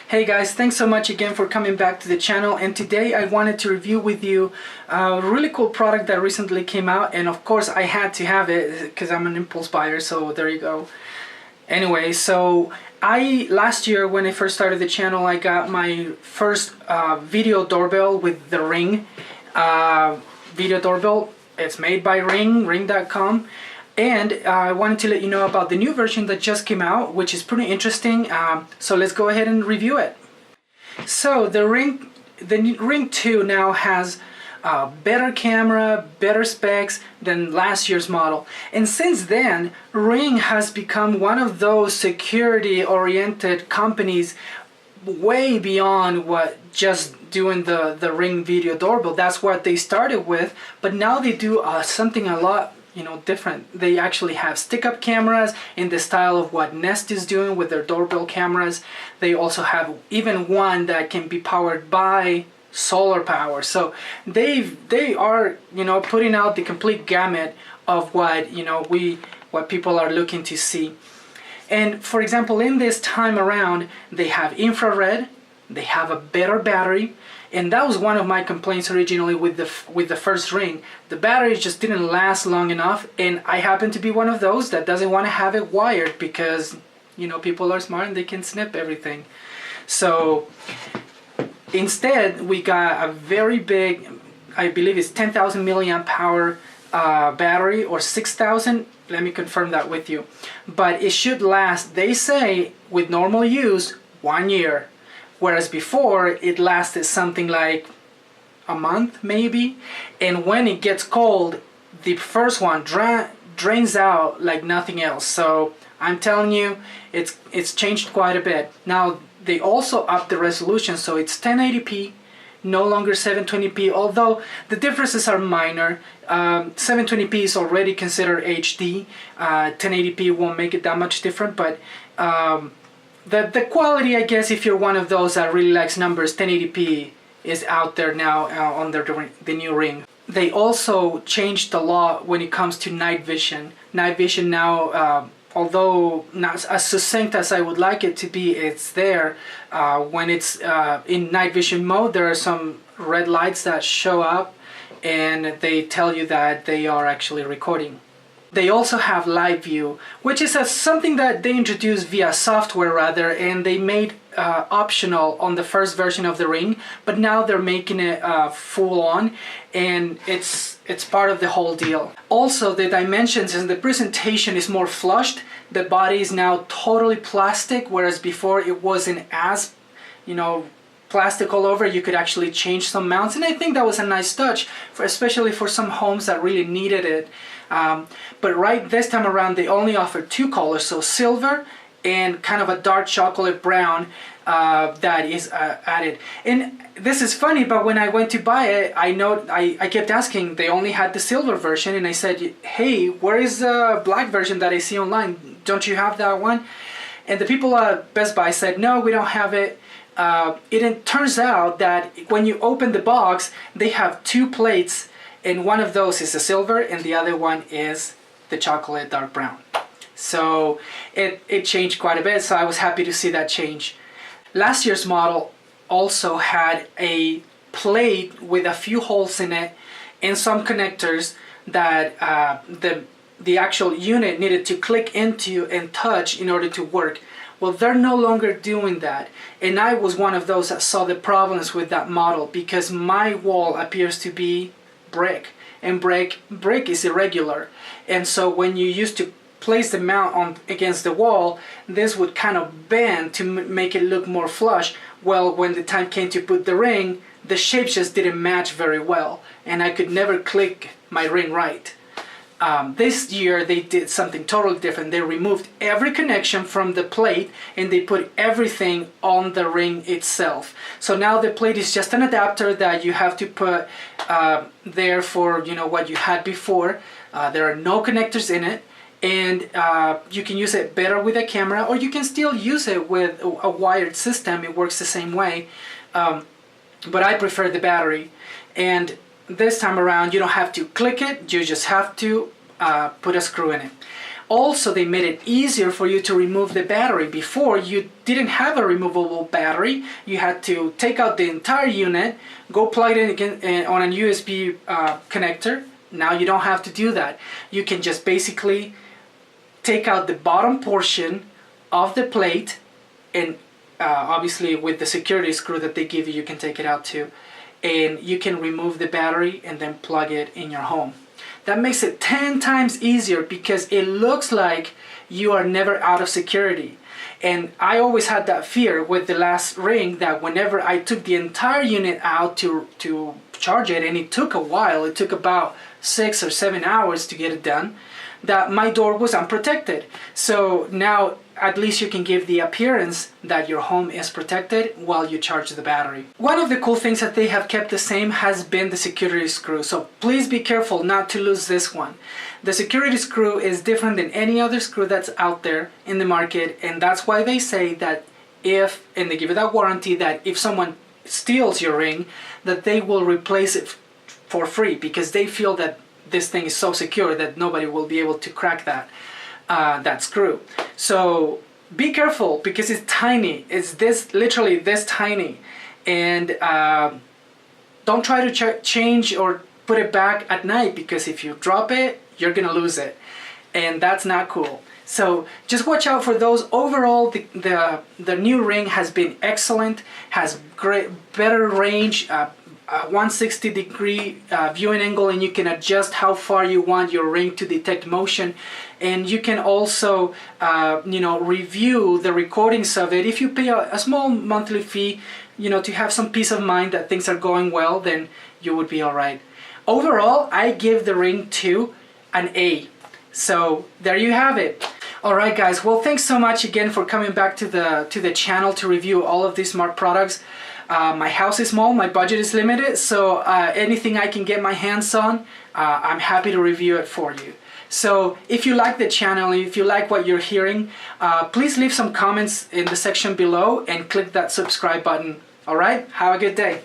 Hey guys, thanks so much again for coming back to the channel, and today I wanted to review with you a really cool product that recently came out, and of course I had to have it because I'm an impulse buyer, so there you go. Anyway, so last year when I first started the channel, I got my first video doorbell with the Ring video doorbell. It's made by Ring.com. And I wanted to let you know about the new version that just came out, which is pretty interesting. So let's go ahead and review it. So the Ring 2 now has better camera, better specs than last year's model. And since then, Ring has become one of those security-oriented companies way beyond what just doing the Ring video doorbell. That's what they started with, but now they do something a lot different. They actually have stick-up cameras in the style of what Nest is doing with their doorbell cameras. They also have even one that can be powered by solar power. So they are putting out the complete gamut of what what people are looking to see. And for example, in this time around, they have infrared, they have a better battery. And that was one of my complaints originally with the first Ring. The battery just didn't last long enough, and I happen to be one of those that doesn't want to have it wired because people are smart and they can snip everything. So instead we got a very big, I believe it's 10,000 milliamp hour battery, or 6,000. Let me confirm that with you. But it should last, they say, with normal use, 1 year. Whereas before it lasted something like a month maybe, and when it gets cold, the first one drains out like nothing else. So I'm telling you, it's changed quite a bit. Now they also upped the resolution, so it's 1080p, no longer 720p, although the differences are minor. 720p is already considered HD. 1080p won't make it that much different, but the quality, I guess, if you're one of those that really likes numbers, 1080p is out there now on the new Ring. They also changed the law when it comes to night vision. Night vision now, although not as succinct as I would like it to be, it's there. When it's in night vision mode, there are some red lights that show up and they tell you that they are actually recording. They also have live view, which is something that they introduced via software rather, and they made optional on the first version of the Ring, but now they're making it full on, and it's part of the whole deal. Also, the dimensions and the presentation is more flushed. The body is now totally plastic, whereas before it wasn't as plastic all over. You could actually change some mounts, and I think that was a nice touch, especially for some homes that really needed it. But right this time around, they only offer two colors, so silver and kind of a dark chocolate brown that is added. And this is funny, but when I went to buy it, I kept asking. They only had the silver version, and I said, hey, where is the black version that I see online? Don't you have that one? And the people at Best Buy said, no, we don't have it. It turns out that when you open the box, they have two plates, and one of those is the silver and the other one is the chocolate dark brown. So it changed quite a bit, so I was happy to see that change. Last year's model also had a plate with a few holes in it and some connectors that the actual unit needed to click into and touch in order to work. Well, they're no longer doing that, and I was one of those that saw the problems with that model because my wall appears to be brick, and brick is irregular, and so when you used to place the mount on against the wall, this would kind of bend to make it look more flush. Well, when the time came to put the Ring, the shapes just didn't match very well, and I could never click my Ring right. This year they did something totally different. They removed every connection from the plate and they put everything on the Ring itself. So now the plate is just an adapter that you have to put there for what you had before. There are no connectors in it, and you can use it better with a camera, or you can still use it with a wired system. It works the same way, but I prefer the battery. And this time around, you don't have to click it, you just have to put a screw in it. Also, they made it easier for you to remove the battery. Before, you didn't have a removable battery. You had to take out the entire unit, go plug it in again on a USB connector. Now you don't have to do that. You can just basically take out the bottom portion of the plate, and obviously with the security screw that they give you, you can take it out too, and you can remove the battery and then plug it in your home. That makes it 10 times easier because it looks like you are never out of security. And I always had that fear with the last Ring, that whenever I took the entire unit out to charge it, and it took a while, it took about 6 or 7 hours to get it done, that my door was unprotected. So now at least you can give the appearance that your home is protected while you charge the battery. One of the cool things that they have kept the same has been the security screw. So please be careful not to lose this one. The security screw is different than any other screw that's out there in the market, and that's why they say that if, and they give you that warranty, that if someone steals your Ring, that they will replace it for free, because they feel that this thing is so secure that nobody will be able to crack that screw. So be careful, because it's tiny. It's literally this tiny, and don't try to change or put it back at night, because if you drop it, you're gonna lose it, and that's not cool. So just watch out for those. Overall, the new Ring has been excellent, has better range, 160-degree viewing angle, and you can adjust how far you want your Ring to detect motion. And you can also review the recordings of it. If you pay a small monthly fee, to have some peace of mind that things are going well, then you would be all right. Overall, I give the Ring 2 an A. So there you have it. Alright guys, well, thanks so much again for coming back to the channel to review all of these smart products. My house is small, my budget is limited, so anything I can get my hands on, I'm happy to review it for you. So if you like the channel, if you like what you're hearing, please leave some comments in the section below and click that subscribe button. Alright, have a good day.